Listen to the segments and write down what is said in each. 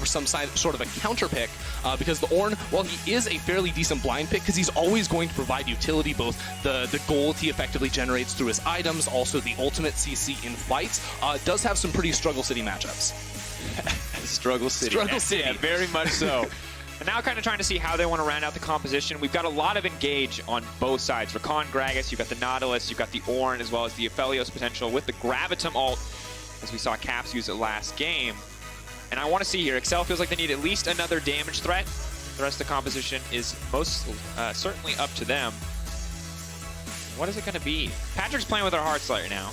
some sort of a counter pick because the Ornn, while he is a fairly decent blind pick, because he's always going to provide utility, both the gold he effectively generates through his items, also the ultimate CC in fights, does have some pretty Struggle City matchups. Struggle City. Struggle City. Yeah, very much so. And now kind of trying to see how they want to round out the composition. We've got a lot of engage on both sides. Rakan, Gragas, you've got the Nautilus, you've got the Ornn, as well as the Aphelios potential with the Gravitum ult, as we saw Caps use it last game. And I want to see here, Excel feels like they need at least another damage threat. The rest of the composition is most certainly up to them. What is it going to be? Patrick's playing with our hearts right now.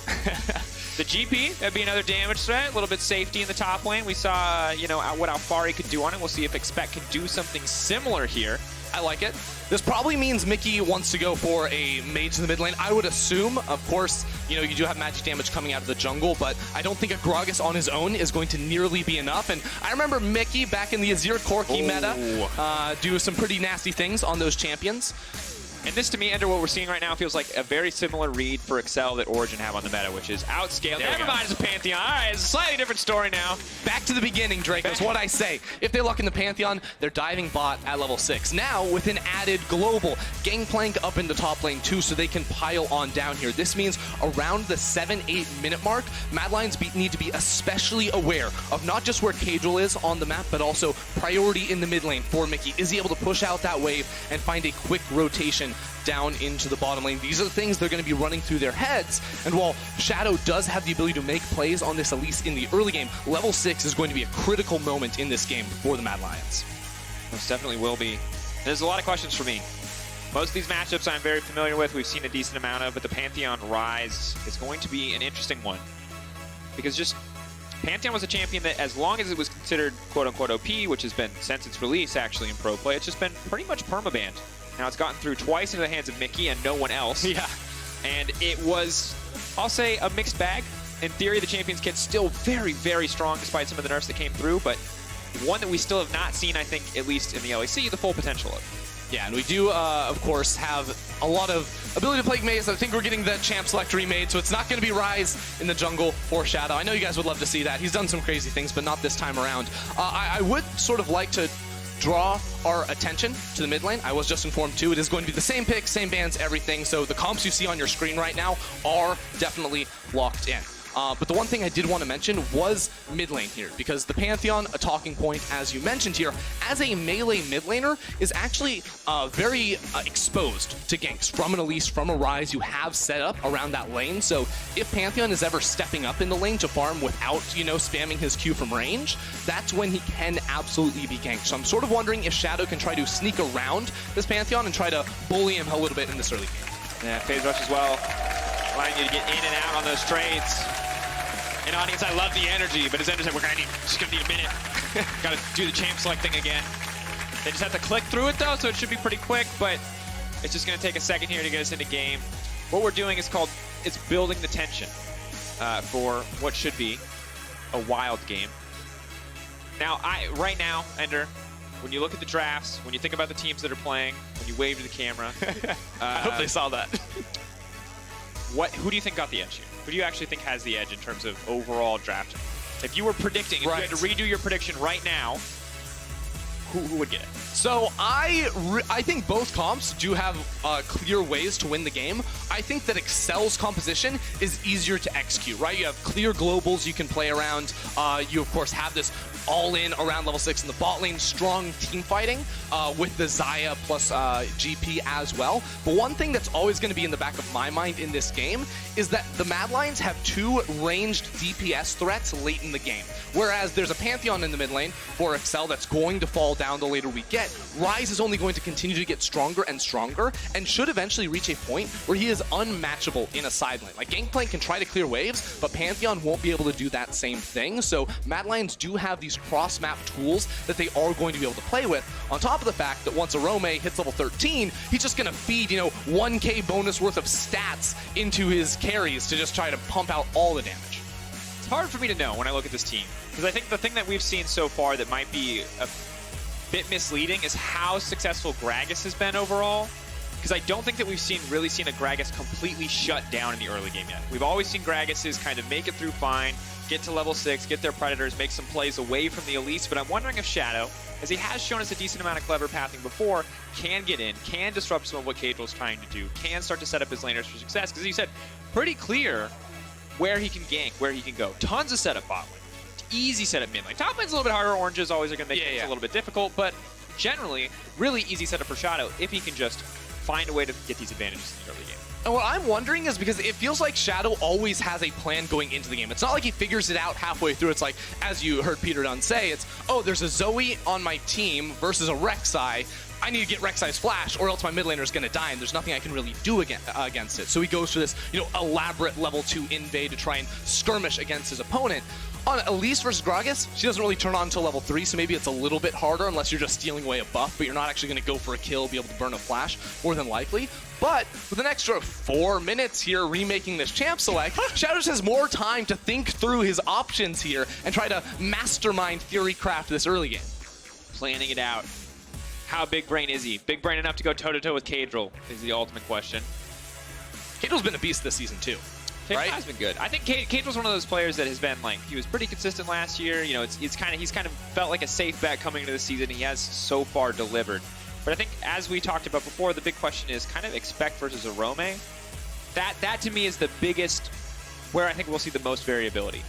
The GP, that'd be another damage threat, a little bit safety in the top lane. We saw, you know, what Alfari could do on it. We'll see if Expect can do something similar here. I like it. This probably means Mickey wants to go for a mage in the mid lane. I would assume, of course, you know, you do have magic damage coming out of the jungle, but I don't think a Gragas on his own is going to nearly be enough. And I remember Mickey back in the Azir Corki meta do some pretty nasty things on those champions. And this, to me, Ender, what we're seeing right now feels like a very similar read for Excel that Origin have on the meta, which is outscale. Never mind, it's a Pantheon. All right, it's a slightly different story now. Back to the beginning, Drakos, what I say. If they luck in the Pantheon, they're diving bot at level 6. Now, with an added global, Gangplank up in the top lane too, so they can pile on down here. This means around the 7-8 minute mark, Mad Lions need to be especially aware of not just where Caedrel is on the map, but also priority in the mid lane for Mickey. Is he able to push out that wave and find a quick rotation down into the bottom lane? These are the things they're going to be running through their heads. And while Shadow does have the ability to make plays on this Elise in the early game, level 6 is going to be a critical moment in this game for the Mad Lions. Most definitely will be. There's a lot of questions for me. Most of these matchups I'm very familiar with, we've seen a decent amount of, but the Pantheon Ryze is going to be an interesting one. Because just Pantheon was a champion that, as long as it was considered quote-unquote OP, which has been since its release actually in pro play, it's just been pretty much permabanned. Now it's gotten through twice into the hands of Mickey and no one else. Yeah. And it was, I'll say, a mixed bag. In theory, the Champions kit's still very, very strong despite some of the nerfs that came through, but one that we still have not seen, I think, at least in the LEC, the full potential of. Yeah, and we do, of course, have a lot of ability to play maze. I think we're getting the champ select remade, so it's not going to be Ryze in the jungle for Shadow. I know you guys would love to see that. He's done some crazy things, but not this time around. I would sort of like to draw our attention to the mid lane. I was just informed too, it is going to be the same picks, same bans, everything. So the comps you see on your screen right now are definitely locked in. But the one thing I did want to mention was mid lane here, because the Pantheon, a talking point, as you mentioned here, as a melee mid laner, is actually very exposed to ganks from an Elise, from a Ryze you have set up around that lane. So if Pantheon is ever stepping up in the lane to farm without, you know, spamming his Q from range, that's when he can absolutely be ganked. So I'm sort of wondering if Shadow can try to sneak around this Pantheon and try to bully him a little bit in this early game. Yeah, phase rush as well, allowing you to get in and out on those trades. And audience, I love the energy, but as Ender said, we're just gonna need a minute. Gotta do the champ select thing again. They just have to click through it though, so it should be pretty quick, but it's just gonna take a second here to get us into game. What we're doing is it's building the tension for what should be a wild game. Now, right now, Ender, when you look at the drafts, when you think about the teams that are playing, when you wave to the camera, I hope they saw that. Who do you think got the edge here? Who do you actually think has the edge in terms of overall drafting? If you were predicting, if you had to redo your prediction right now, who would get it? So I think both comps do have clear ways to win the game. I think that Excel's composition is easier to execute, right? You have clear globals you can play around. You, of course, have this all-in around level 6 in the bot lane, strong team fighting with the Xayah plus GP as well. But one thing that's always going to be in the back of my mind in this game is that the Mad Lions have two ranged DPS threats late in the game. Whereas there's a Pantheon in the mid lane for Excel that's going to fall down the later we get. Ryze is only going to continue to get stronger and stronger and should eventually reach a point where he is unmatchable in a side lane. Like, Gangplank can try to clear waves, but Pantheon won't be able to do that same thing. So Mad Lions do have these cross-map tools that they are going to be able to play with, on top of the fact that once Orome hits level 13, he's just going to feed, you know, 1k bonus worth of stats into his carries to just try to pump out all the damage. It's hard for me to know when I look at this team, because I think the thing that we've seen so far that might be a bit misleading is how successful Gragas has been overall. because I don't think that we've really seen a Gragas completely shut down in the early game yet. We've always seen Gragas kind of make it through fine, get to level 6, get their Predators, make some plays away from the Elise, but I'm wondering if Shadow, as he has shown us a decent amount of clever pathing before, can get in, can disrupt some of what Caedrel's trying to do, can start to set up his laners for success, because you said, pretty clear where he can gank, where he can go. Tons of setup bot lane. Easy setup mid lane. Top lane's a little bit harder. Oranges always are going to make things a little bit difficult, but generally, really easy setup for Shadow if he can just find a way to get these advantages in the early game. And what I'm wondering is because it feels like Shadow always has a plan going into the game. It's not like he figures it out halfway through. It's like, as you heard Peter Dunn say, it's, oh, there's a Zoe on my team versus a Rek'Sai. I need to get Rek'Sai's flash or else my mid laner is going to die and there's nothing I can really do against it. So he goes for this, elaborate level 2 invade to try and skirmish against his opponent. On Elise versus Gragas, she doesn't really turn on until level 3, so maybe it's a little bit harder unless you're just stealing away a buff, but you're not actually going to go for a kill, be able to burn a flash, more than likely. But with an extra 4 minutes here remaking this champ select, Shadow just has more time to think through his options here and try to mastermind theory craft this early game. Planning it out. How big brain is he? Big brain enough to go toe-to-toe with Caedrel is the ultimate question. Caedrel's been a beast this season too. Caedrel has been good. I think Caedrel's one of those players that has been like, he was pretty consistent last year. He's kind of felt like a safe bet coming into the season. He has so far delivered. But I think as we talked about before, the big question is kind of expect versus Orome. That to me is the biggest, where I think we'll see the most variability.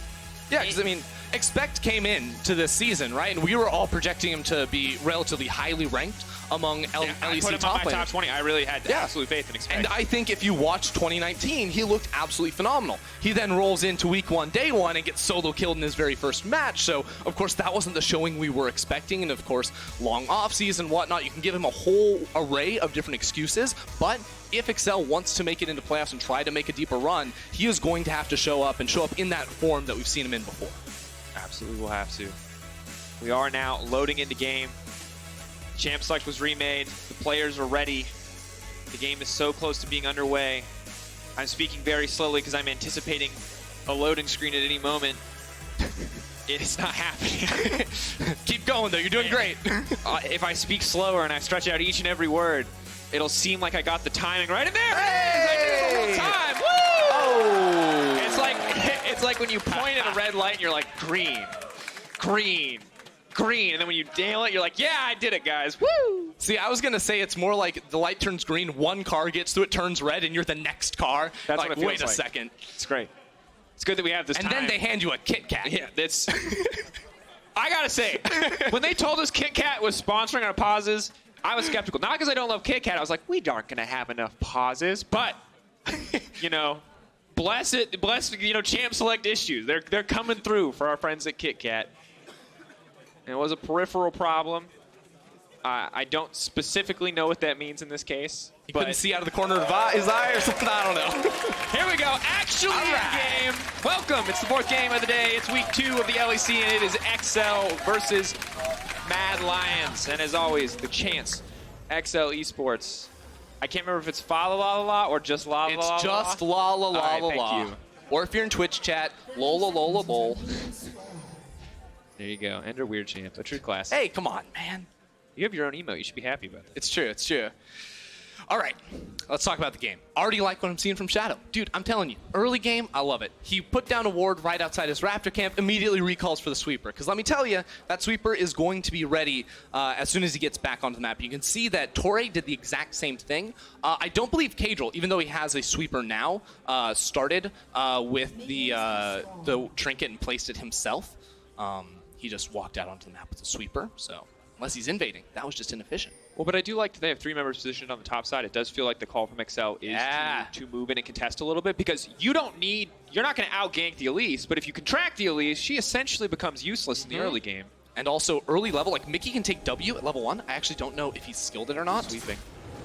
Yeah, because I mean, Expect came in to this season, right? And we were all projecting him to be relatively highly ranked among LEC I put him top on my laners. top 20. I really had absolute faith in Expect. And I think if you watch 2019, he looked absolutely phenomenal. He then rolls into week 1, day 1, and gets solo killed in his very first match. So, of course, that wasn't the showing we were expecting. And, of course, long off-season, whatnot. You can give him a whole array of different excuses. But if Excel wants to make it into playoffs and try to make a deeper run, he is going to have to show up in that form that we've seen him in before. Absolutely will have to. We are now loading into game. Champ Select was remade. The players are ready. The game is so close to being underway. I'm speaking very slowly because I'm anticipating a loading screen at any moment. It is not happening. Keep going, though. You're doing great. If I speak slower and I stretch out each and every word, it'll seem like I got the timing right. And there it is! I did it the whole time! Woo! Oh! It's like when you point at a red light and you're like, green, green, green. And then when you nail it, you're like, yeah, I did it, guys. Woo! See, I was going to say it's more like the light turns green, one car gets through it, turns red, and you're the next car. That's like, what it feels wait a second. It's great. It's good that we have this and time. then they hand you a Kit Kat. Yeah, that's... I gotta say, when they told us Kit Kat was sponsoring our pauses, I was skeptical. Not because I don't love Kit Kat. I was like, we aren't going to have enough pauses. But, bless Champ Select issues. They're coming through for our friends at Kit Kat. And it was a peripheral problem. I don't specifically know what that means in this case. He couldn't see out of the corner of his eye or something. I don't know. Here we go. Actually, game. Welcome. It's the 4th game of the day. It's week 2 of the LEC, and it is XL versus Mad Lions. And as always, the chance. XL Esports. I can't remember if it's fa la la la or just la la la. It's just la la la la la. Thank you. Or if you're in Twitch chat, lola lola lol. There you go. Enter Weird Champ. A true class. Hey, come on, man. You have your own emote. You should be happy about that. It's true. It's true. All right, let's talk about the game. Already like what I'm seeing from Shadow. Dude, I'm telling you, early game, I love it. He put down a ward right outside his Raptor camp, immediately recalls for the sweeper. Because let me tell you, that sweeper is going to be ready as soon as he gets back onto the map. You can see that Torre did the exact same thing. I don't believe Caedrel, even though he has a sweeper now, started with the trinket and placed it himself. He just walked out onto the map with a sweeper, so unless he's invading, that was just inefficient. Well, but I do like that they have 3 members positioned on the top side. It does feel like the call from XL is to move in and contest a little bit, because you're not going to out-gank the Elise, but if you contract the Elise, she essentially becomes useless in the early game. And also early level, like Mickey can take W at level 1. I actually don't know if he's skilled it or not. Sweeping.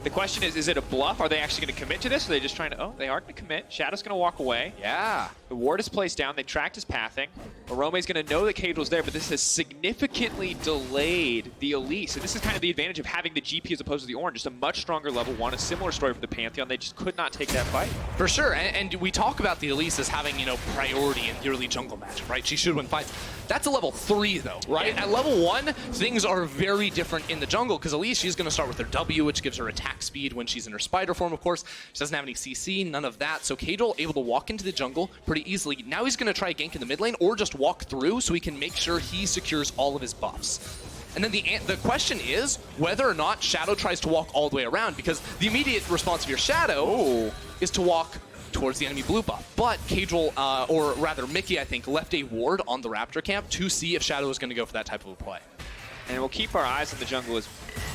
The question is it a bluff? Are they actually going to commit to this? Or are they just trying to... Oh, they are going to commit. Shadow's going to walk away. Yeah. The ward is placed down. They tracked his pathing. Orome's going to know that Caedrel's there, but this has significantly delayed the Elise. And this is kind of the advantage of having the GP as opposed to the Ornn. Just a much stronger level 1. A similar story for the Pantheon. They just could not take that fight. For sure. And we talk about the Elise as having, priority in the early jungle matchup, right? She should win fights. That's a level 3, though, right? Yeah. At level 1, things are very different in the jungle, because Elise, she's going to start with her W, which gives her attack max speed when she's in her spider form, of course. She doesn't have any CC, none of that. So Caedrel able to walk into the jungle pretty easily. Now he's going to try a gank in the mid lane or just walk through so he can make sure he secures all of his buffs. And then the question is whether or not Shadow tries to walk all the way around, because the immediate response of your Shadow is to walk towards the enemy blue buff. But Caedrel, or rather Mickey, I think, left a ward on the Raptor camp to see if Shadow is going to go for that type of a play. And we'll keep our eyes on the jungle as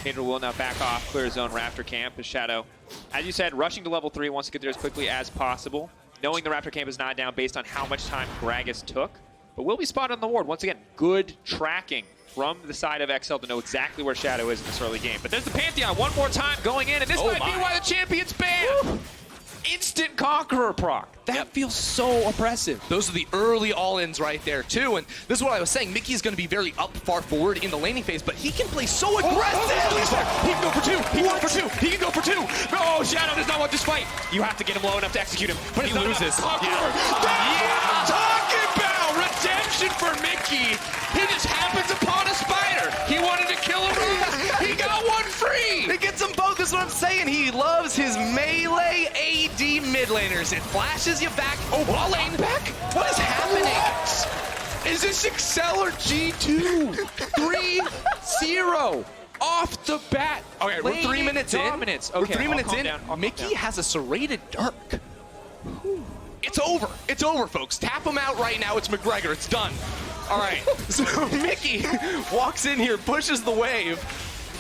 Caedrel will now back off, clear his own Raptor camp as Shadow, as you said, rushing to level 3, wants to get there as quickly as possible, knowing the Raptor camp is not down based on how much time Gragas took. But will be spotted on the ward. Once again, good tracking from the side of XL to know exactly where Shadow is in this early game. But there's the Pantheon one more time going in, and this might be why the champion's banned. Instant Conqueror proc. That feels so oppressive. Those are the early all-ins right there, too. And this is what I was saying. Mickey's going to be very up far forward in the laning phase, but he can play so aggressive. He can go for 2. He can go for 2. He can go for 2. Oh, Shadow does not want this fight. You have to get him low enough to execute him. But he loses. Yeah. Talking about redemption for Mickey. He just happens upon a spider. He wanted to kill a Ryze. He got one free. He gets them both. This is what I'm saying. He loves his melee AD mid laners. It flashes you back. Oh, bot lane back? What is happening? Is this Excel or G2? 3-0 off the bat. Okay, we're 3 minutes in. Okay, we're 3 minutes in. Mickey has a serrated dark. It's over. It's over, folks. Tap him out right now. It's McGregor. It's done. All right. So Mickey walks in here, pushes the wave,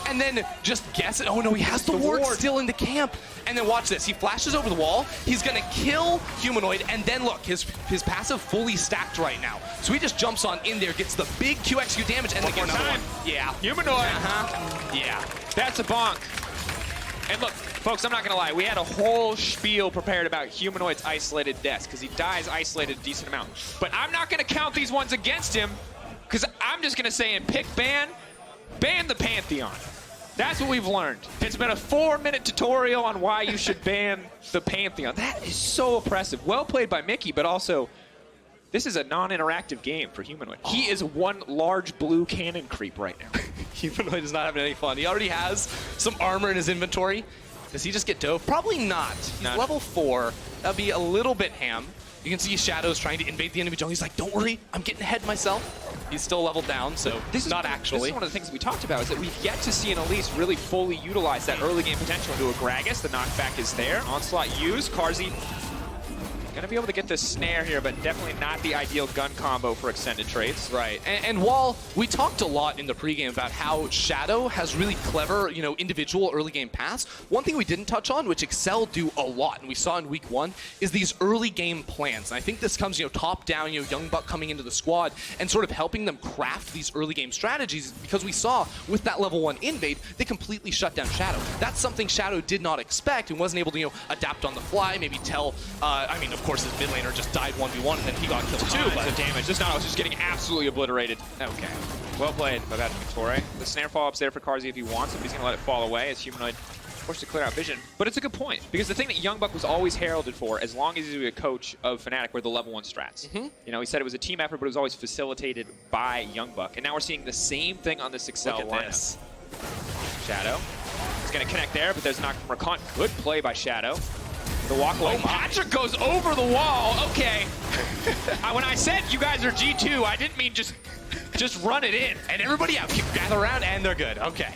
and then just guess it. Oh, no, he has the ward still in the camp. And then watch this. He flashes over the wall. He's going to kill Humanoid. And then look, his passive fully stacked right now. So he just jumps on in there, gets the big QXQ damage, and then get another one. Yeah. Humanoid. Yeah. That's a bonk. And look, folks, I'm not going to lie. We had a whole spiel prepared about Humanoid's isolated deaths because he dies isolated a decent amount. But I'm not going to count these ones against him because I'm just going to say in pick ban the Pantheon. That's what we've learned. It's been a 4-minute tutorial on why you should ban the Pantheon. That is so oppressive. Well played by Mickey, but also this is a non-interactive game for Humanoid. He is one large blue cannon creep right now. Humanoid is not having any fun. He already has some armor in his inventory. Does he just get dove? Probably not. He's level 4. That'd be a little bit ham. You can see Shadow's trying to invade the enemy jungle. He's like, don't worry, I'm getting ahead myself. He's still leveled down, so this is not actually. This is one of the things we talked about, is that we've yet to see an Elise really fully utilize that early game potential into a Gragas. The knockback is there. Onslaught used. Carzzy gonna be able to get this snare here, but definitely not the ideal gun combo for extended trades. Right, and while we talked a lot in the pregame about how Shadow has really clever, individual early game pass, one thing we didn't touch on, which Excel do a lot, and we saw in week 1, is these early game plans. And I think this comes, top down, Young Buck coming into the squad and sort of helping them craft these early game strategies, because we saw with that level 1 invade, they completely shut down Shadow. That's something Shadow did not expect and wasn't able to, adapt on the fly, maybe tell, of course, his mid laner just died 1v1 and then he got killed too. But the damage. This Nautilus just getting absolutely obliterated. Okay. Well played by Patrik. The snare follow-up's there for Carzzy if he wants it, but he's going to let it fall away as Humanoid forced to clear out vision. But it's a good point, because the thing that Young Buck was always heralded for, as long as he was a coach of Fnatic, were the level 1 strats. He said it was a team effort, but it was always facilitated by Young Buck. And now we're seeing the same thing on this Excel lineup. Shadow. He's going to connect there, but there's a knock from Rakan. Good play by Shadow. The walk away. Patrik goes over the wall. Okay. When I said you guys are G2, I didn't mean just run it in. And everybody out, gather around, and they're good. Okay.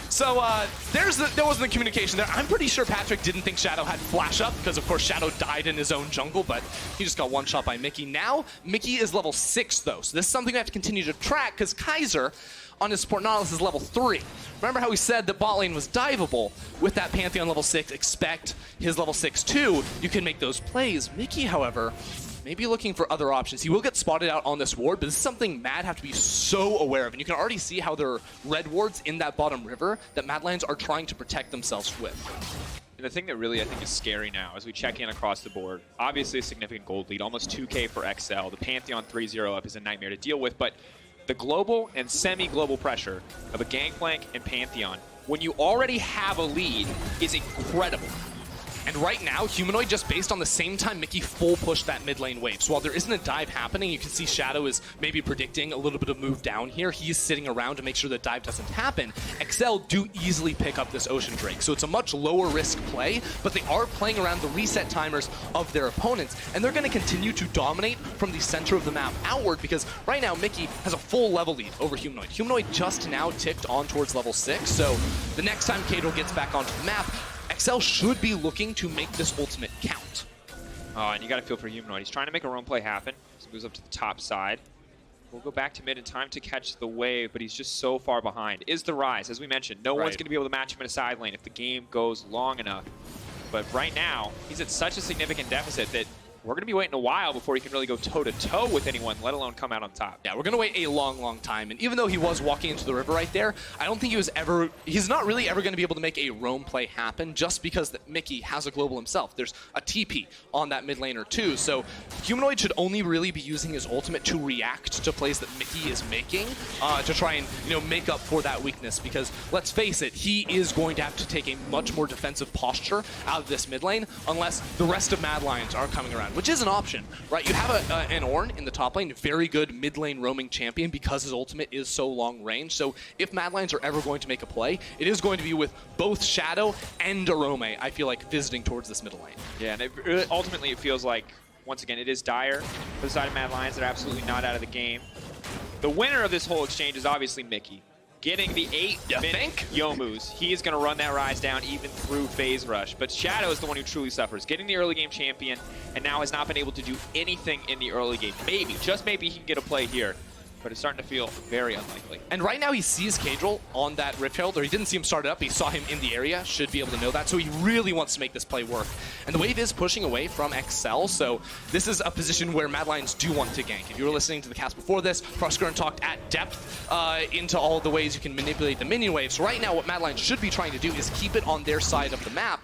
So there wasn't the communication there. I'm pretty sure Patrik didn't think Shadow had flash up because, of course, Shadow died in his own jungle, but he just got one shot by Mickey. Now, Mickey is level 6, though, so this is something we have to continue to track because Kaiser on his support Nautilus is level 3. Remember how we said that bot lane was diveable? With that Pantheon level 6, expect his level 6 too. You can make those plays. Mickey, however, may be looking for other options. He will get spotted out on this ward, but this is something MAD have to be so aware of. And you can already see how there are red wards in that bottom river that MAD Lions are trying to protect themselves with. And the thing that really I think is scary now as we check in across the board, obviously a significant gold lead, almost 2K for XL. The Pantheon 3-0 up is a nightmare to deal with, but the global and semi-global pressure of a Gangplank and Pantheon, when you already have a lead, is incredible. And right now, Humanoid, just based on the same time Mickey full pushed that mid lane wave. So while there isn't a dive happening, you can see Shadow is maybe predicting a little bit of move down here. He's sitting around to make sure that dive doesn't happen. XL do easily pick up this Ocean Drake, so it's a much lower risk play, but they are playing around the reset timers of their opponents, and they're going to continue to dominate from the center of the map outward, because right now Mickey has a full level lead over Humanoid. Humanoid just now ticked on towards level 6, so the next time Caedrel gets back onto the map, XL should be looking to make this ultimate count. Oh, and you got to feel for Humanoid. He's trying to make a roam play happen. So he moves up to the top side. We'll go back to mid in time to catch the wave, but he's just so far behind. Is the Ryze, as we mentioned. No one's going to be able to match him in a side lane if the game goes long enough. But right now, he's at such a significant deficit that we're going to be waiting a while before he can really go toe-to-toe with anyone, let alone come out on top. Yeah, we're going to wait a long, long time. And even though he was walking into the river right there, I don't think he's not really ever going to be able to make a roam play happen just because Mickey has a global himself. There's a TP on that mid laner too. So Humanoid should only really be using his ultimate to react to plays that Mickey is making to try and, make up for that weakness. Because let's face it, he is going to have to take a much more defensive posture out of this mid lane unless the rest of Mad Lions are coming around, which is an option, right? You have an Ornn in the top lane, very good mid lane roaming champion because his ultimate is so long range. So if Mad Lions are ever going to make a play, it is going to be with both Shadow and Orome, I feel like, visiting towards this middle lane. Yeah, and ultimately it feels like, once again, it is dire for the side of Mad Lions. They're absolutely not out of the game. The winner of this whole exchange is obviously Mickey. Getting the 8-minute Youmu's. He is going to run that Ryze down even through Phase Rush. But Shadow is the one who truly suffers. Getting the early game champion, and now has not been able to do anything in the early game. Maybe, just maybe he can get a play here. But it's starting to feel very unlikely. And right now he sees Caedrel on that Rift Herald, or he didn't see him start it up, he saw him in the area, should be able to know that, so he really wants to make this play work. And the wave is pushing away from XL, so this is a position where Mad Lions do want to gank. If you were listening to the cast before this, Frostgurn talked at depth into all the ways you can manipulate the minion waves. So right now what Mad Lions should be trying to do is keep it on their side of the map,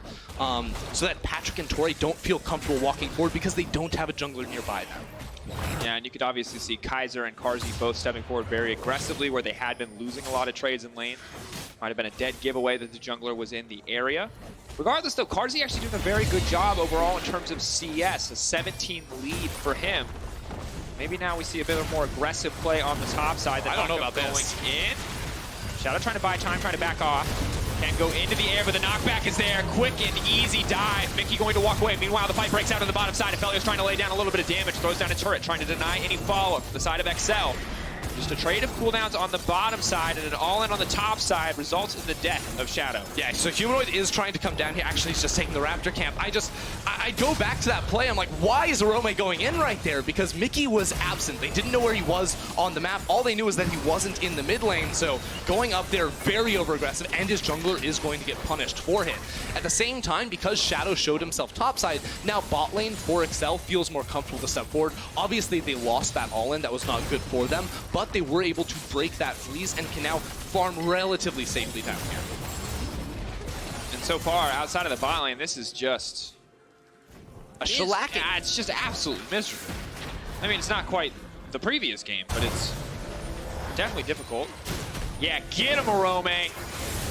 so that Patrik and Tori don't feel comfortable walking forward because they don't have a jungler nearby them. Yeah, and you could obviously see Kaiser and Carzzy both stepping forward very aggressively where they had been losing a lot of trades in lane. Might have been a dead giveaway that the jungler was in the area. Regardless, though, Carzzy actually doing a very good job overall in terms of CS. A 17 lead for him. Maybe now we see a bit of a more aggressive play on the top side. I don't know about this. In. Shadow trying to buy time, trying to back off. Can go into the air, but the knockback is there. Quick and easy dive. Mickey going to walk away. Meanwhile, the fight breaks out on the bottom side. Aphelios trying to lay down a little bit of damage. Throws down a turret, trying to deny any follow-up from the side of XL. Just a trade of cooldowns on the bottom side and an all-in on the top side results in the death of Shadow. Yeah, so Humanoid is trying to come down here. Actually, he's just taking the Raptor camp. I go back to that play. I'm like, why is Orome going in right there? Because Mickey was absent. They didn't know where he was on the map. All they knew was that he wasn't in the mid lane. So going up there, very over-aggressive, and his jungler is going to get punished for it. At the same time, because Shadow showed himself topside, now bot lane for XL feels more comfortable to step forward. Obviously, they lost that all-in. That was not good for them, but they were able to break that freeze and can now farm relatively safely down here. And so far, outside of the bot lane, this is just a shellacking. It's just absolutely miserable. I mean, it's not quite the previous game, but it's definitely difficult. Yeah, get him, Orome.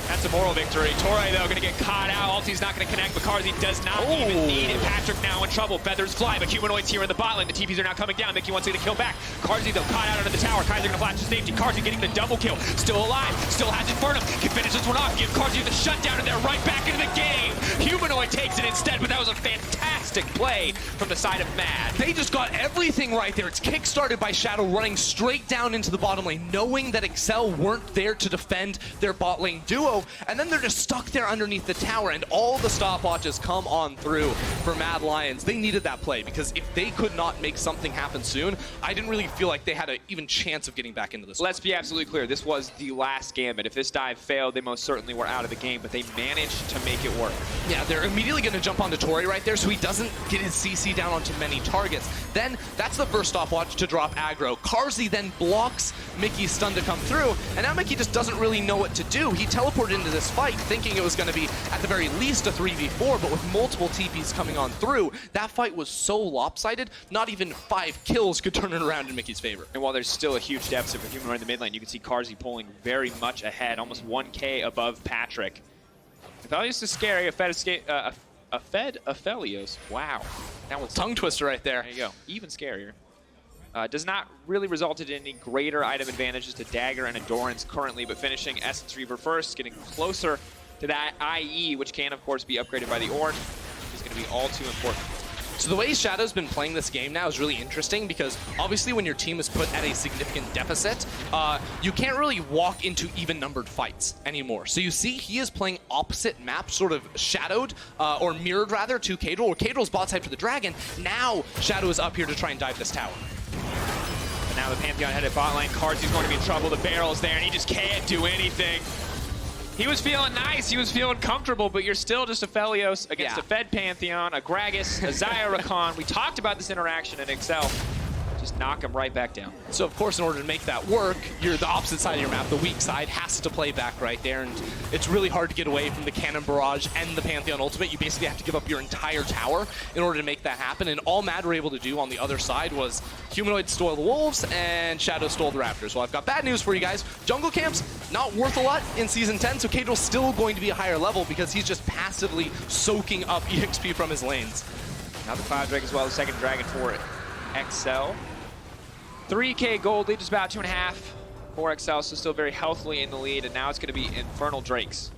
That's a moral victory. Tori, though, going to get caught out. Ulti's not going to connect, but Carzzy does not even need it. Patrik now in trouble. Feathers fly, but Humanoid's here in the bot lane. The TPs are now coming down. Mickey wants to get a kill back. Carzzy, though, caught out under the tower. Kaiser going to flash to safety. Carzzy getting the double kill. Still alive. Still has Inferno. Can finish this one off. Give Carzzy the shutdown, and they're right back into the game. Humanoid takes it instead, but that was a fantastic play from the side of Mad. They just got everything right there. It's kick-started by Shadow running straight down into the bottom lane, knowing that XL weren't there to defend their bot lane duo, and then they're just stuck there underneath the tower, and all the stopwatches come on through for Mad Lions. They needed that play, because if they could not make something happen soon, I didn't really feel like they had an even chance of getting back into this. Let's be absolutely clear. This was the last gambit. If this dive failed, they most certainly were out of the game, but they managed to make it work. Yeah, they're immediately going to jump onto Tori right there, so he doesn't get his CC down onto many targets. Then, that's the first stopwatch to drop aggro. Carzzy then blocks Mickey's stun to come through, and now Mickey just doesn't really know what to do. He teleported into this fight thinking it was going to be, at the very least, a 3v4, but with multiple TPs coming on through, that fight was so lopsided, not even 5 kills could turn it around in Mickey's favor. And while there's still a huge deficit for Humanoid in the mid lane, you can see Carzzy pulling very much ahead, almost 1k above Patrik. Aphelios is scary. Aphelios. Wow. That was Tongue twister right there. There you go. Even scarier. Does not really result in any greater item advantages to Dagger and Endurance currently, but finishing Essence Reaver first, getting closer to that IE, which can, of course, be upgraded by the Ornn, is going to be all too important. So the way Shadow's been playing this game now is really interesting because obviously when your team is put at a significant deficit, you can't really walk into even-numbered fights anymore. So you see he is playing opposite map, sort of shadowed, or mirrored rather, to Caedrel, or Caedrel's bot side for the Dragon. Now Shadow is up here to try and dive this tower. But now the Pantheon headed bot lane. Carzzy's going to be in trouble. The barrel's there, and he just can't do anything. He was feeling nice, he was feeling comfortable, but you're still just Aphelios against a fed Pantheon, a Gragas, a Xayah Rakan. We talked about this interaction in Excel. Just knock him right back down. So of course, in order to make that work, you're the opposite side of your map. The weak side has to play back right there, and it's really hard to get away from the Cannon Barrage and the Pantheon Ultimate. You basically have to give up your entire tower in order to make that happen, and all MAD were able to do on the other side was Humanoid stole the Wolves and Shadow stole the Raptors. Well, I've got bad news for you guys. Jungle Camp's not worth a lot in Season 10, so Caedrel's still going to be a higher level because he's just passively soaking up EXP from his lanes. Now the Cloud Drake as well, the second Dragon for Excel. 3K gold lead is about 2.5 for Excel, so still very healthily in the lead, and now it's going to be Infernal Drakes.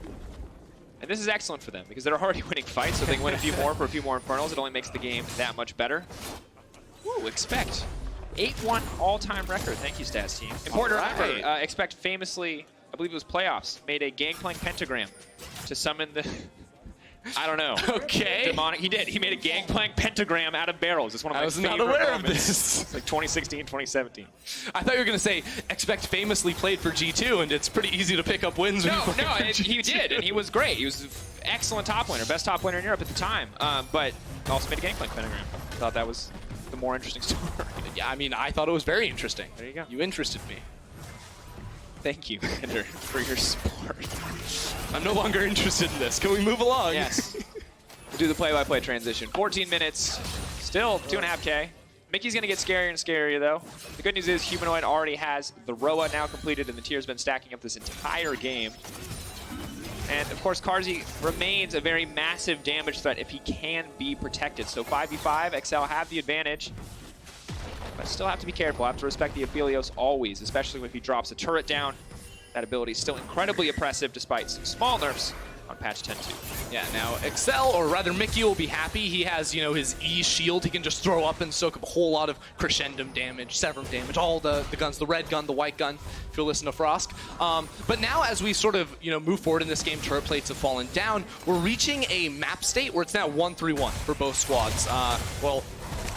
And this is excellent for them because they're already winning fights, so if they can win a few more for a few more Infernals, it only makes the game that much better. Ooh, Expect. 8-1 all-time record. Thank you, Stats team. Important to remember, Expect famously, I believe it was playoffs, made a Gangplank pentagram to summon the... I don't know. Okay. Demonic. He did. He made a Gangplank pentagram out of barrels. It's one of my favorite I was not aware moments. of this. It's like 2016, 2017. I thought you were going to say Expect famously played for G2, and it's pretty easy to pick up wins when you play for G2. He did, and he was great. He was an excellent top laner, best top laner in Europe at the time. But also made a Gangplank pentagram. I thought that was the more interesting story. Yeah, I mean, I thought it was very interesting. There you go. You interested me. Thank you, Ender, for your support. I'm no longer interested in this. Can we move along? Yes. We'll do the play-by-play transition. 14 minutes, still 2.5K. Mickey's going to get scarier and scarier, though. The good news is Humanoid already has the Roa now completed, and the tier's been stacking up this entire game. And, of course, Carzzy remains a very massive damage threat if he can be protected. So 5v5, XL have the advantage. But still have to be careful. Have to respect the Aphelios always, especially if he drops a turret down. That ability is still incredibly oppressive despite some small nerfs on patch 10.2. Yeah, now Excel, or rather Mickey, will be happy. He has, you know, his E shield. He can just throw up and soak up a whole lot of crescendum damage, severum damage, all the guns, the red gun, the white gun, if you'll listen to Frosk. But now as we sort of, you know, move forward in this game, turret plates have fallen down. We're reaching a map state where it's now 1-3-1 for both squads. Well,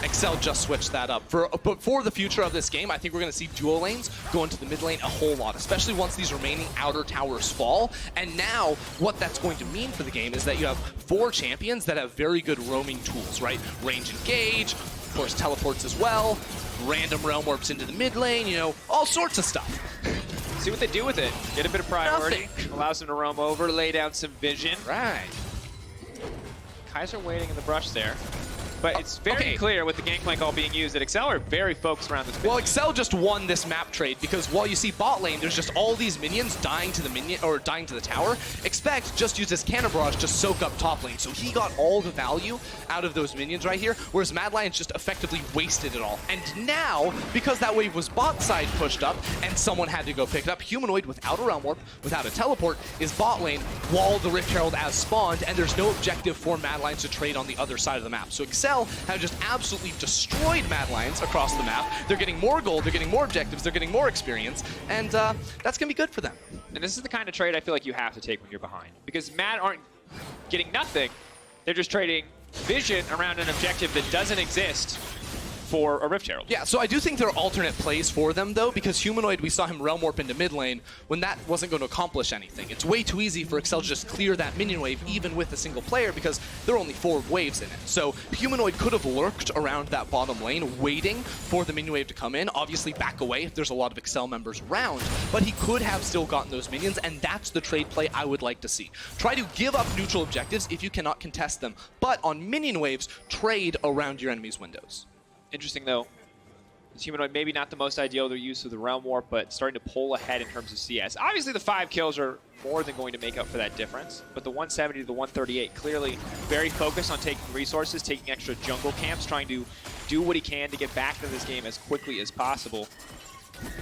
Excel just switched that up. But for the future of this game, I think we're going to see duo lanes go into the mid lane a whole lot, especially once these remaining outer towers fall. And now, what that's going to mean for the game is that you have 4 champions that have very good roaming tools, right? Range engage, of course teleports as well, random realm warps into the mid lane, you know, all sorts of stuff. See what they do with it. Get a bit of priority. Allows them to roam over, lay down some vision. Right. Kaiser waiting in the brush there. But it's very clear with the Gangplank all being used that Excel are very focused around this. Well, Excel just won this map trade because while you see bot lane, there's just all these minions dying to the minion or dying to the tower. Expect just used this Cannon Barrage to soak up top lane, so he got all the value out of those minions right here, whereas Mad Lions just effectively wasted it all. And now, because that wave was bot side pushed up and someone had to go pick it up, Humanoid without a realm warp, without a teleport, is bot lane while the Rift Herald as spawned, and there's no objective for Mad Lions to trade on the other side of the map. So Excel have just absolutely destroyed Mad Lions across the map. They're getting more gold, they're getting more objectives, they're getting more experience, and that's going to be good for them. And this is the kind of trade I feel like you have to take when you're behind. Because Mad aren't getting nothing, they're just trading vision around an objective that doesn't exist for a Rift Herald. Yeah, so I do think there are alternate plays for them, though, because Humanoid, we saw him realm warp into mid lane when that wasn't going to accomplish anything. It's way too easy for Excel to just clear that minion wave, even with a single player, because there are only 4 waves in it. So Humanoid could have lurked around that bottom lane, waiting for the minion wave to come in, obviously back away if there's a lot of Excel members around, but he could have still gotten those minions, and that's the trade play I would like to see. Try to give up neutral objectives if you cannot contest them, but on minion waves, trade around your enemy's windows. Interesting, though. Humanoid maybe not the most ideal their use of the Realm Warp, but starting to pull ahead in terms of CS. Obviously the 5 kills are more than going to make up for that difference, but the 170 to the 138 clearly very focused on taking resources, taking extra jungle camps, trying to do what he can to get back into this game as quickly as possible.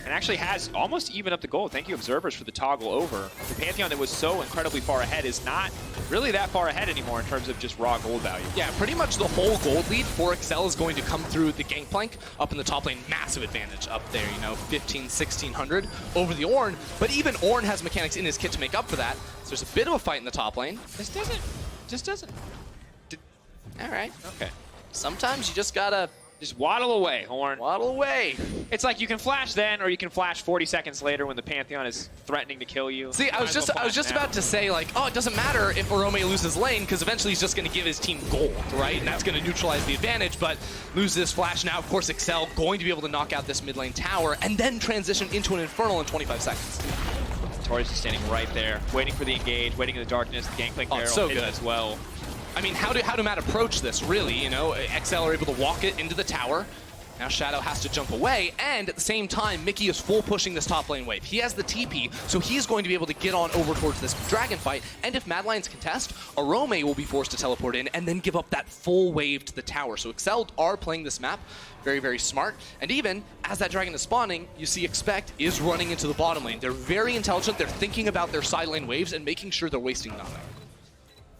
And actually has almost even up the gold. Thank you, Observers, for the toggle over. The Pantheon that was so incredibly far ahead is not really that far ahead anymore in terms of just raw gold value. Yeah, pretty much the whole gold lead for Excel is going to come through the Gangplank up in the top lane. Massive advantage up there, you know, 15, 1600 over the Ornn. But even Ornn has mechanics in his kit to make up for that. So there's a bit of a fight in the top lane. Just doesn't. All right. Okay. Sometimes you just gotta... Just waddle away, Ornn. Waddle away. It's like you can flash then, or you can flash 40 seconds later when the Pantheon is threatening to kill you. See, I was just about to say, like, oh, it doesn't matter if Orome loses lane, because eventually he's just going to give his team gold, right? And that's going to neutralize the advantage, but lose this flash now. Of course, Excel going to be able to knock out this mid lane tower, and then transition into an Infernal in 25 seconds. Tori's just standing right there, waiting for the engage, waiting in the darkness. The Gangplank barrel so hit good as well. I mean, how do Matt approach this, really? You know, XL are able to walk it into the tower. Now Shadow has to jump away, and at the same time, Mickey is full pushing this top lane wave. He has the TP, so he's going to be able to get on over towards this dragon fight, and if Mad Lions contest, Orome will be forced to teleport in and then give up that full wave to the tower. So Excel are playing this map very, very smart, and even as that dragon is spawning, you see Expect is running into the bottom lane. They're very intelligent, they're thinking about their side lane waves and making sure they're wasting nothing.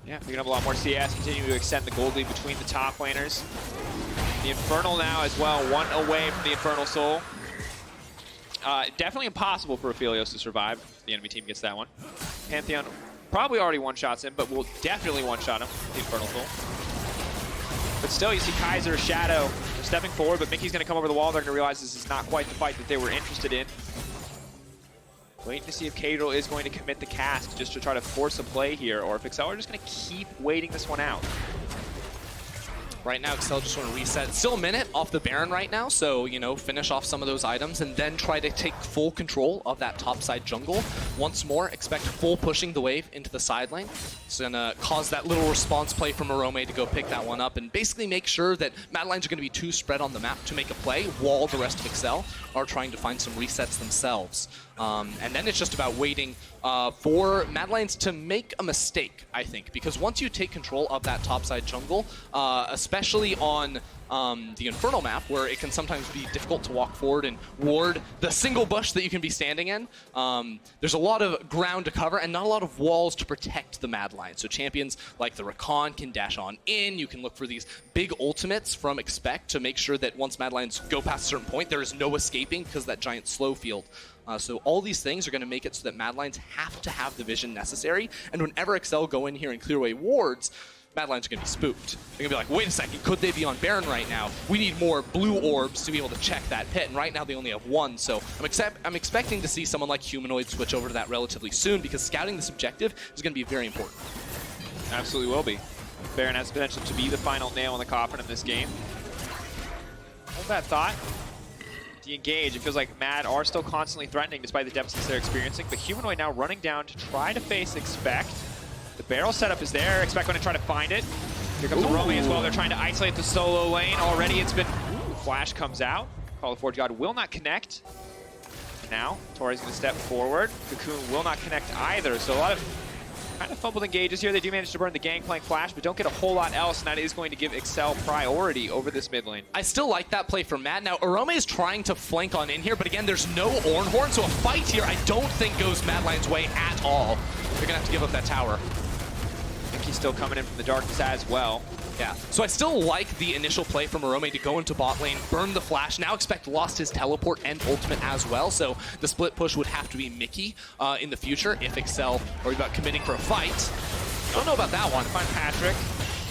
Yeah, picking up a lot more CS, continuing to extend the gold lead between the top laners. The Infernal now as well, one away from the Infernal Soul. Definitely impossible for Aphelios to survive. The enemy team gets that one. Pantheon probably already one-shots him, but will definitely one-shot him, the Infernal Soul. But still, you see Kaiser, Shadow, they're stepping forward, but Mickey's going to come over the wall. They're going to realize this is not quite the fight that they were interested in. Waiting to see if Caedrel is going to commit the cast just to try to force a play here, or if Excel are just going to keep waiting this one out. Right now, Excel just want to reset. Still a minute off the Baron right now, so, you know, finish off some of those items and then try to take full control of that topside jungle. Once more, expect full pushing the wave into the side lane. It's going to cause that little response play from Orome to go pick that one up and basically make sure that Mad Lions are going to be too spread on the map to make a play, while the rest of Excel are trying to find some resets themselves. And then it's just about waiting for Mad Lions to make a mistake, I think, because once you take control of that topside jungle, especially on the Infernal map, where it can sometimes be difficult to walk forward and ward the single bush that you can be standing in, there's a lot of ground to cover and not a lot of walls to protect the Mad Lions. So champions like the Rakan can dash on in. You can look for these big ultimates from Expect to make sure that once Mad Lions go past a certain point, there is no escaping because of that giant slow field. So all these things are going to make it so that Mad Lions have to have the vision necessary, and whenever Excel go in here and clear away wards, Mad Lions are going to be spooked. They're going to be like, wait a second, could they be on Baron right now? We need more blue orbs to be able to check that pit, and right now they only have one, so I'm expecting to see someone like Humanoid switch over to that relatively soon, because scouting this objective is going to be very important. Absolutely will be. Baron has the potential to be the final nail in the coffin in this game. Hold that thought. The engage, it feels like Mad are still constantly threatening despite the deficits they're experiencing, but Humanoid now running down to try to face Expect. The barrel setup is there. Expect going to try to find it. Here comes Orome as well. They're trying to isolate the solo lane. Already it's been... Flash comes out. Call of Forge God will not connect. Now, Tori's going to step forward. Cocoon will not connect either. So a lot of kind of fumbled engages here. They do manage to burn the Gangplank flash, but don't get a whole lot else, and that is going to give Excel priority over this mid lane. I still like that play from Matt. Now, Orome is trying to flank on in here, but again, there's no Ornn Horn, so a fight here I don't think goes Mad Lion's way at all. They're going to have to give up that tower. I think he's still coming in from the darkness as well. Yeah, so I still like the initial play from Orome to go into bot lane, burn the flash. Now Expect lost his teleport and ultimate as well, so the split push would have to be Mickey in the future if Excel are about committing for a fight. Don't know about that one. Find Patrik.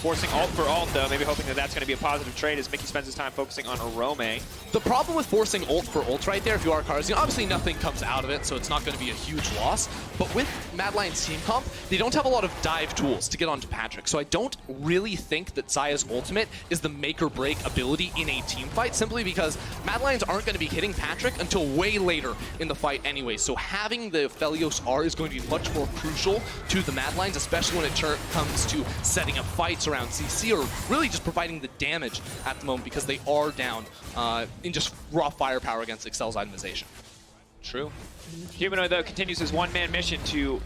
Forcing ult for ult, though, maybe hoping that that's going to be a positive trade as Mickey spends his time focusing on Orome. The problem with forcing ult for ult right there, if you are Carzzy, obviously nothing comes out of it, so it's not going to be a huge loss. But with Mad Lions team comp, they don't have a lot of dive tools to get onto Patrik, so I don't really think that Xayah's ultimate is the make or break ability in a team fight, simply because Mad Lions aren't going to be hitting Patrik until way later in the fight anyway. So having the Aphelios R is going to be much more crucial to the Mad Lions, especially when it comes to setting up fights or around CC are really just providing the damage at the moment because they are down in just raw firepower against Excel's itemization. True. Humanoid, though, continues his one-man mission to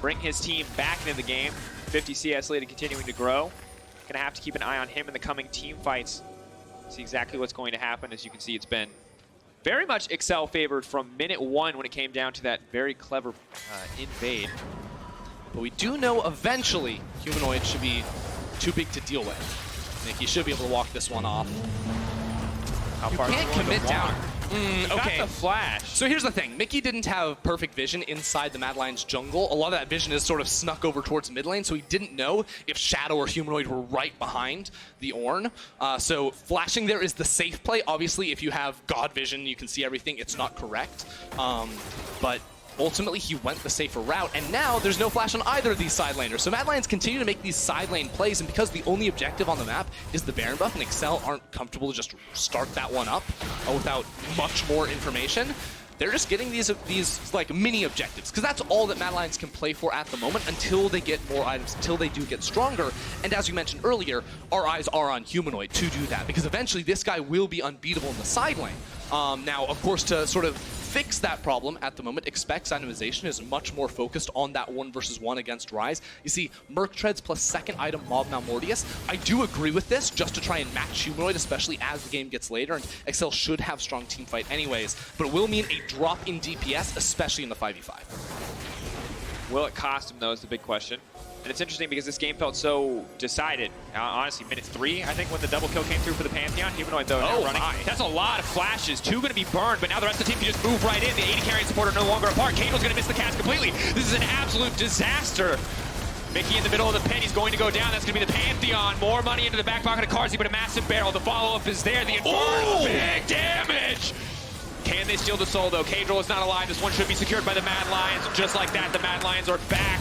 bring his team back into the game. 50 CS lead and continuing to grow. Gonna have to keep an eye on him in the coming team fights. See exactly what's going to happen. As you can see, it's been very much Excel favored from minute 1 when it came down to that very clever invade. But we do know eventually Humanoid should be too big to deal with. Nick, he should be able to walk this one off. How You far can't commit down. Okay. Got the flash. So here's the thing. Mickey didn't have perfect vision inside the Mad Lions jungle. A lot of that vision is sort of snuck over towards mid lane, so he didn't know if Shadow or Humanoid were right behind the Ornn. So flashing there is the safe play. Obviously, if you have God vision, you can see everything. It's not correct. But ultimately, he went the safer route, and now there's no flash on either of these side laners. So Mad Lions continue to make these side lane plays, and because the only objective on the map is the Baron buff, and Excel aren't comfortable to just start that one up without much more information, they're just getting these like mini objectives, because that's all that Mad Lions can play for at the moment until they get more items, until they do get stronger. And as you mentioned earlier, our eyes are on Humanoid to do that, because eventually this guy will be unbeatable in the side lane. Now, of course, to sort of fix that problem at the moment, Expect's itemization is much more focused on that 1v1 against Ryze. You see, Merc Treads plus second item Mob Malmortius. I do agree with this, just to try and match Humanoid, especially as the game gets later, and Excel should have strong team fight anyways, but it will mean a drop in DPS, especially in the 5v5. Will it cost him, though, is the big question. And it's interesting because this game felt so decided. Honestly, minute 3, I think, when the double kill came through for the Pantheon. Humanoid, though, now running. My. That's a lot of flashes. 2 going to be burned, but now the rest of the team can just move right in. The AD carry and support are no longer apart. Caedrel's going to miss the cast completely. This is an absolute disaster. Mickey in the middle of the pit. He's going to go down. That's going to be the Pantheon. More money into the back pocket of Carzzy, but a massive barrel. The follow-up is there. The Inferno. Big damage. Can they steal the soul, though? Caedrel is not alive. This one should be secured by the Mad Lions. Just like that, the Mad Lions are back.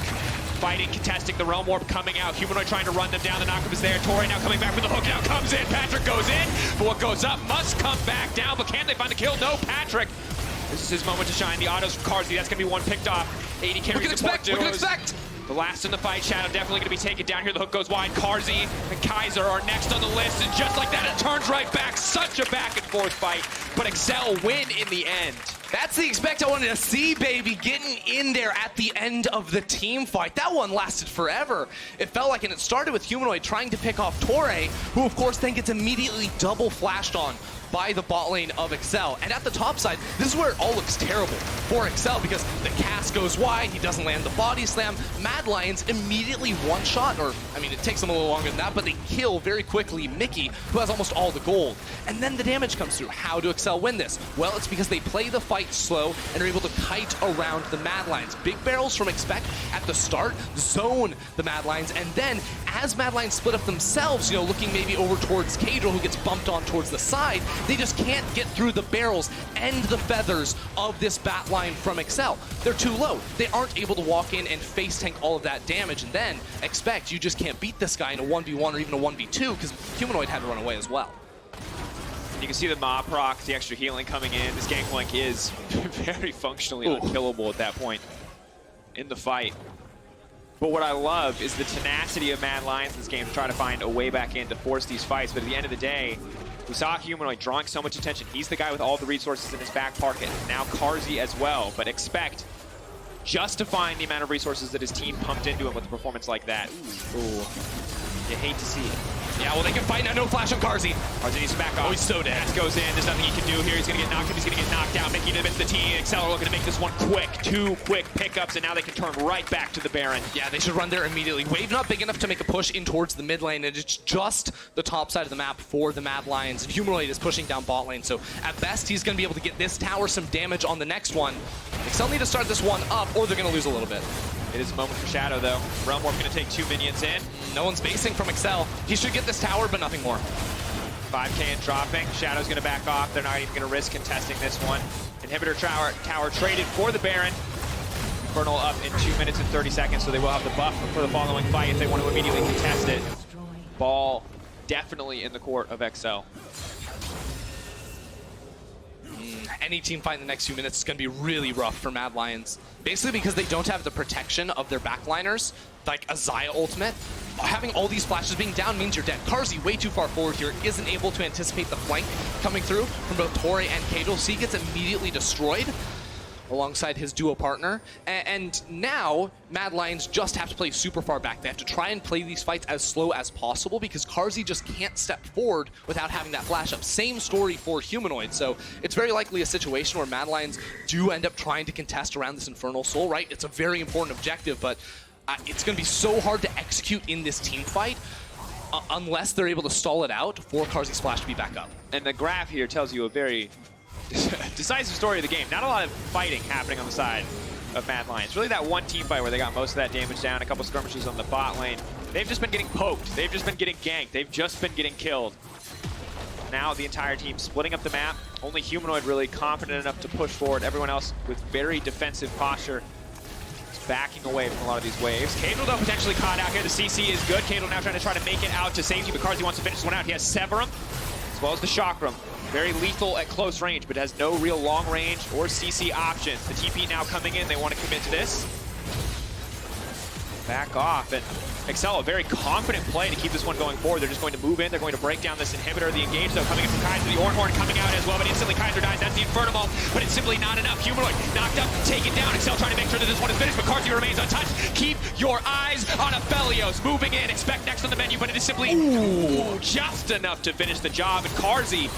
Fighting, contesting, the Realm Warp coming out. Humanoid trying to run them down. The knockup is there. Torre now coming back with the hook. Now comes in. Patrik goes in. But what goes up must come back down. But can they find the kill? No, Patrik. This is his moment to shine. The autos from Carzzy. That's going to be one picked off. AD carries. We can expect. The last in the fight, Shadow definitely going to be taken down here. The hook goes wide. Carzzy and Kaiser are next on the list. And just like that, it turns right back. Such a back and forth fight. But Excel win in the end. That's the Expect I wanted to see, baby, getting in there at the end of the team fight. That one lasted forever. It felt like, and it started with Humanoid trying to pick off Torre, who of course then gets immediately double flashed on by the bot lane of Excel. And at the top side, this is where it all looks terrible for Excel, because the cast goes wide, he doesn't land the body slam. Mad Lions immediately one-shot, or, I mean, it takes them a little longer than that, but they kill very quickly Mickey, who has almost all the gold. And then the damage comes through. How do Excel win this? Well, it's because they play the fight slow and are able to kite around the Mad Lions. Big barrels from Expect at the start zone the Mad Lions, and then as Mad Lions split up themselves, you know, looking maybe over towards Caedrel, who gets bumped on towards the side, they just can't get through the barrels and the feathers of this bat line from Excel. They're too low. They aren't able to walk in and face tank all of that damage, and then Expect, you just can't beat this guy in a 1v1 or even a 1v2, because Humanoid had to run away as well. You can see the mob proc, the extra healing coming in. This Gangplank is very functionally unkillable at that point in the fight. But what I love is the tenacity of Mad Lions in this game to try to find a way back in to force these fights. But at the end of the day, we saw Humanoid drawing so much attention. He's the guy with all the resources in his back pocket. Now Carzzy as well, but Expect justifying the amount of resources that his team pumped into him with a performance like that. Ooh. You hate to see it. Yeah, well, they can fight now. No flash on Carzzy. Carzzy needs to back off. Oh, he's so dead. Max goes in. There's nothing he can do here. He's going to get knocked up. He's going to get knocked out. Mickey to miss the team. Excel are looking to make this one quick. 2 quick pickups, and now they can turn right back to the Baron. Yeah, they should run there immediately. Wave not big enough to make a push in towards the mid lane, and it's just the top side of the map for the Mad Lions. And Humanoid is pushing down bot lane, so at best, he's going to be able to get this tower some damage on the next one. Excel need to start this one up, or they're going to lose a little bit. It is a moment for Shadow, though. Realm Warp going to take 2 minions in. No one's basing from Excel. He should get this tower, but nothing more. 5K and dropping. Shadow's going to back off. They're not even going to risk contesting this one. Inhibitor tower traded for the Baron. Infernal up in 2 minutes and 30 seconds, so they will have the buff for the following fight if they want to immediately contest it. Ball definitely in the court of Excel. Any team fight in the next few minutes is going to be really rough for Mad Lions. Basically because they don't have the protection of their backliners, like a Xayah ultimate. Having all these flashes being down means you're dead. Carzzy way too far forward here, isn't able to anticipate the flank coming through from both Torre and Caedrel, so he gets immediately destroyed alongside his duo partner. And now, Mad Lions just have to play super far back. They have to try and play these fights as slow as possible because Carzzy just can't step forward without having that flash up. Same story for Humanoid, so it's very likely a situation where Mad Lions do end up trying to contest around this Infernal Soul, right? It's a very important objective, but it's going to be so hard to execute in this team fight unless they're able to stall it out for Carzzy's flash to be back up. And the graph here tells you a very decisive story of the game. Not a lot of fighting happening on the side of Mad Lions. Really that one team fight where they got most of that damage down, a couple skirmishes on the bot lane. They've just been getting poked. They've just been getting ganked. They've just been getting killed. Now the entire team splitting up the map. Only Humanoid really confident enough to push forward. Everyone else with very defensive posture is backing away from a lot of these waves. Caedrel though potentially caught out here. The CC is good. Caedrel now trying to make it out to safety, but Carzzy wants to finish this one out. He has Severum as well as the Chakram. Very lethal at close range, but has no real long range or CC options. The TP now coming in, they want to commit to this. Back off, and Xayah, a very confident play to keep this one going forward. They're just going to move in, they're going to break down this inhibitor. The engage though coming in from Kaiser, the Ornn coming out as well, but instantly Kaiser dies. That's the Infernal Vault, but it's simply not enough. Humanoid knocked up, taken down. Xayah trying to make sure that this one is finished, but Carzzy remains untouched. Keep your eyes on Aphelios. Moving in, expect next on the menu, but it is simply just enough to finish the job, and Carzzy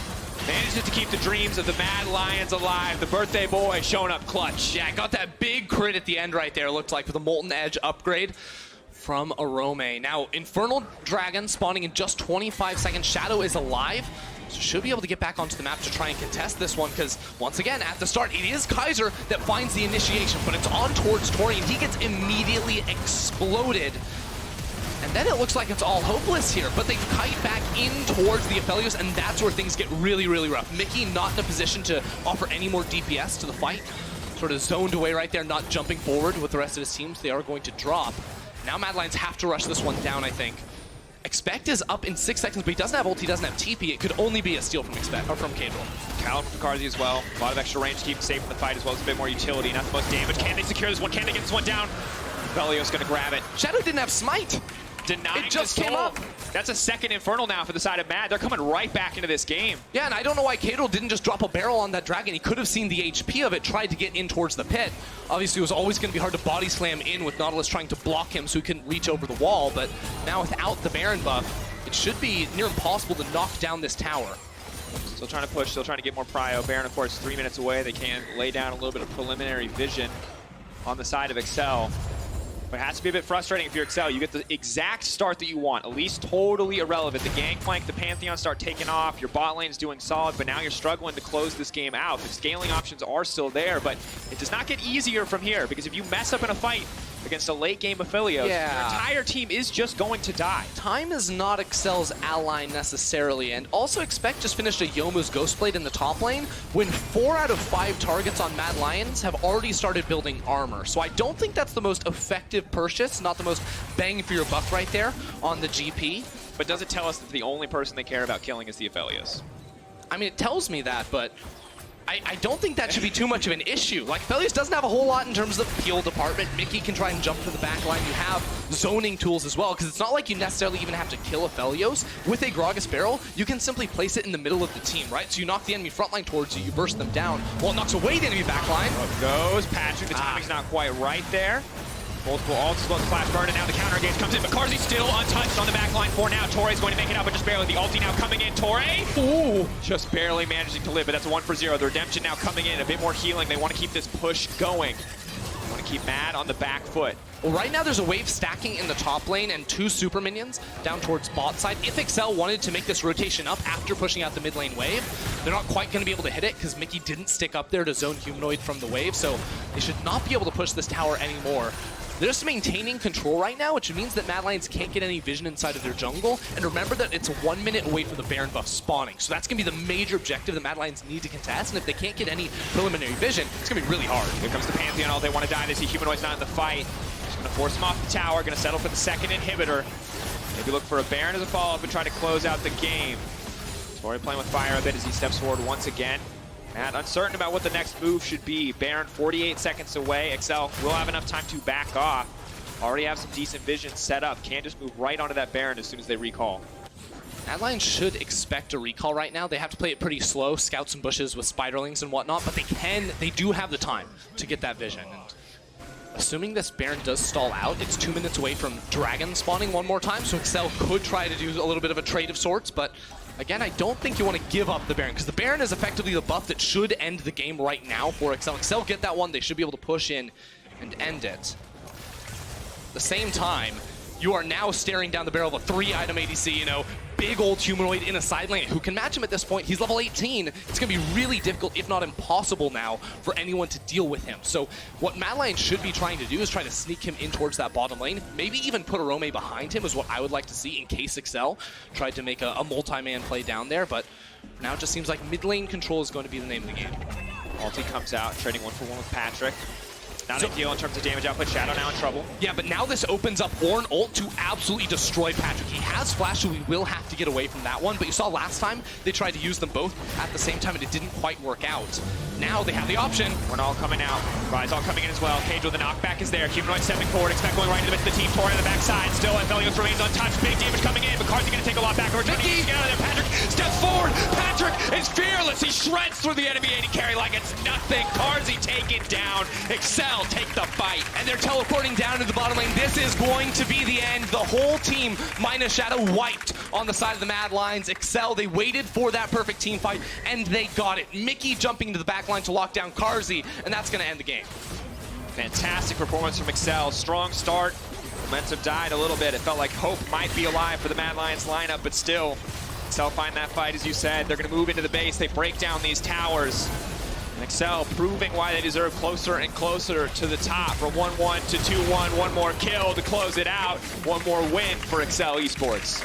manages to keep the dreams of the Mad Lions alive. The birthday boy showing up clutch. Yeah, got that big crit at the end right there, looked like, with a Molten Edge upgrade from Orome. Now, Infernal Dragon spawning in just 25 seconds. Shadow is alive, so should be able to get back onto the map to try and contest this one, because once again, at the start, it is Kaiser that finds the initiation, but it's on towards Torre, and he gets immediately exploded. And then it looks like it's all hopeless here, but they kite back in towards the Aphelios, and that's where things get really, really rough. Mickey not in a position to offer any more DPS to the fight. Sort of zoned away right there, not jumping forward with the rest of his teams. They are going to drop. Now Mad Lions have to rush this one down, I think. Expect is up in 6 seconds, but he doesn't have ult, he doesn't have TP. It could only be a steal from Caedrel. Caliber from Carzzy as well. A lot of extra range to keep him safe in the fight, as well as a bit more utility. Not the most damage. Can they secure this one? Can they get this one down? Aphelios gonna grab it. Shadow didn't have smite. Denying it just the came up. That's a second Infernal now for the side of Mad. They're coming right back into this game. Yeah, and I don't know why Caedrel didn't just drop a barrel on that dragon. He could have seen the HP of it, tried to get in towards the pit. Obviously, it was always going to be hard to body slam in with Nautilus trying to block him so he couldn't reach over the wall, but now without the Baron buff, it should be near impossible to knock down this tower. Still trying to push, still trying to get more prio. Baron, of course, 3 minutes away. They can lay down a little bit of preliminary vision on the side of Xayah. But it has to be a bit frustrating if you're Xayah. You get the exact start that you want. Elise totally irrelevant. The Gangplank, the Pantheon start taking off. Your bot lane's doing solid, but now you're struggling to close this game out. The scaling options are still there, but it does not get easier from here, because if you mess up in a fight against a late game Aphelios, your entire team is just going to die. Time is not Excel's ally necessarily, and also Expect just finished a Youmuu's Ghostblade in the top lane when 4 out of 5 targets on Mad Lions have already started building armor. So I don't think that's the most effective purchase, not the most bang for your buck right there on the GP. But does it tell us that the only person they care about killing is the Aphelios? I mean, it tells me that, but I don't think that should be too much of an issue. Like, Aphelios doesn't have a whole lot in terms of the peel department. Mickey can try and jump to the back line. You have zoning tools as well, because it's not like you necessarily even have to kill Aphelios. With a Gragas barrel, you can simply place it in the middle of the team, right? So you knock the enemy front line towards you, you burst them down. Well, it knocks away the enemy back line. Up goes Patrik. The timing's not quite right there. Multiple ults as well as flash burn, and now the counter engage comes in, but Carzzy still untouched on the back line for now. Torre's going to make it out, but just barely. The ulti now coming in. Torre, ooh, just barely managing to live, but that's a 1 for 0. The redemption now coming in, a bit more healing. They want to keep this push going. They want to keep Mad on the back foot. Well, right now there's a wave stacking in the top lane and 2 super minions down towards bot side. If Xayah wanted to make this rotation up after pushing out the mid lane wave, they're not quite going to be able to hit it because Mickey didn't stick up there to zone Humanoid from the wave, so they should not be able to push this tower anymore. They're just maintaining control right now, which means that Mad Lions can't get any vision inside of their jungle. And remember that it's 1 minute away from the Baron buff spawning. So that's going to be the major objective that Mad Lions need to contest. And if they can't get any preliminary vision, it's going to be really hard. Here comes the Pantheon. All they want to die. They see Humanoid's not in the fight. Just going to force him off the tower. Going to settle for the second inhibitor. Maybe look for a Baron as a follow-up and try to close out the game. Torre playing with fire a bit as he steps forward once again. Matt, uncertain about what the next move should be. Baron 48 seconds away. Excel will have enough time to back off. Already have some decent vision set up. Can just move right onto that Baron as soon as they recall. Mad Lions should expect a recall right now. They have to play it pretty slow, scout some bushes with spiderlings and whatnot, but they do have the time to get that vision. And assuming this Baron does stall out, it's 2 minutes away from Dragon spawning one more time, so Excel could try to do a little bit of a trade of sorts, but again, I don't think you want to give up the Baron, because the Baron is effectively the buff that should end the game right now for Excel. Excel get that one, they should be able to push in and end it. At the same time, you are now staring down the barrel of a 3-item ADC, you know, big old Humanoid in a side lane. Who can match him at this point? He's level 18. It's going to be really difficult, if not impossible now, for anyone to deal with him. So what Mad Lions should be trying to do is try to sneak him in towards that bottom lane. Maybe even put Orome behind him is what I would like to see in case Excel tried to make a multi-man play down there. But for now, it just seems like mid lane control is going to be the name of the game. Ulti comes out, trading 1-for-1 with Patrik. Not ideal in terms of damage output. Shadow now in trouble. Yeah, but now this opens up Ornn ult to absolutely destroy Patrik. He has flash, so we will have to get away from that one. But you saw last time, they tried to use them both at the same time, and it didn't quite work out. Now they have the option. Ornn all coming out. Ryze all coming in as well. Caedrel, the knockback is there. Humanoid stepping forward. Expect going right into the team. Torn on the backside. Still, Aphelios remains untouched. Big damage coming in, but Carzzy going to take a lot back. Over to get out of there. Patrik steps forward. Patrik is fearless. He shreds through the enemy AD carry like it's nothing. Carzzy taken down. Excel take the fight. And they're teleporting down to the bottom lane. This is going to be the end. The whole team, minus Shadow, wiped on the side of the Mad Lions. Excel, they waited for that perfect team fight, and they got it. Mickey jumping into the back line to lock down Carzzy, and that's going to end the game. Fantastic performance from Excel. Strong start. Momentum died a little bit. It felt like hope might be alive for the Mad Lions lineup, but still, Excel find that fight, as you said. They're going to move into the base. They break down these towers. Excel proving why they deserve closer and closer to the top. From 1-1 to 2-1, one more kill to close it out. One more win for Excel eSports.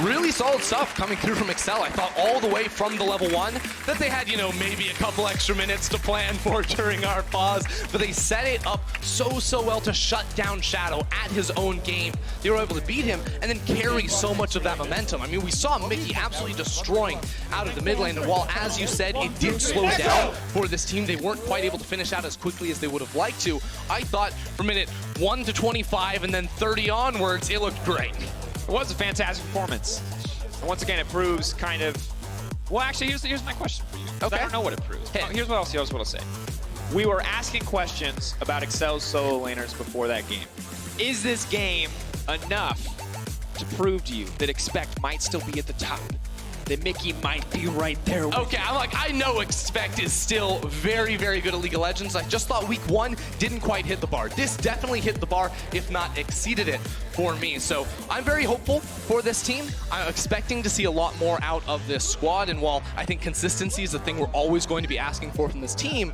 Really solid stuff coming through from Excel. I thought all the way from the level 1 that they had, you know, maybe a couple extra minutes to plan for during our pause, but they set it up so well to shut down Shadow at his own game. They were able to beat him and then carry so much of that momentum. I mean, we saw Mickey absolutely destroying out of the mid lane, and while, as you said, it did slow down for this team, they weren't quite able to finish out as quickly as they would have liked to. I thought from minute 1 to 25 and then 30 onwards, it looked great. It was a fantastic performance. And once again, it proves kind of... Well, actually, here's my question for you. Okay. I don't know what it proves. Here's what I'll say. We were asking questions about Excel's solo laners before that game. Is this game enough to prove to you that Expect might still be at the top? That Mickey might be right there with Okay, I'm like, I know Expect is still very good at League of Legends. I just thought week 1 didn't quite hit the bar. This definitely hit the bar, if not exceeded it for me. So I'm very hopeful for this team. I'm expecting to see a lot more out of this squad. And while I think consistency is the thing we're always going to be asking for from this team,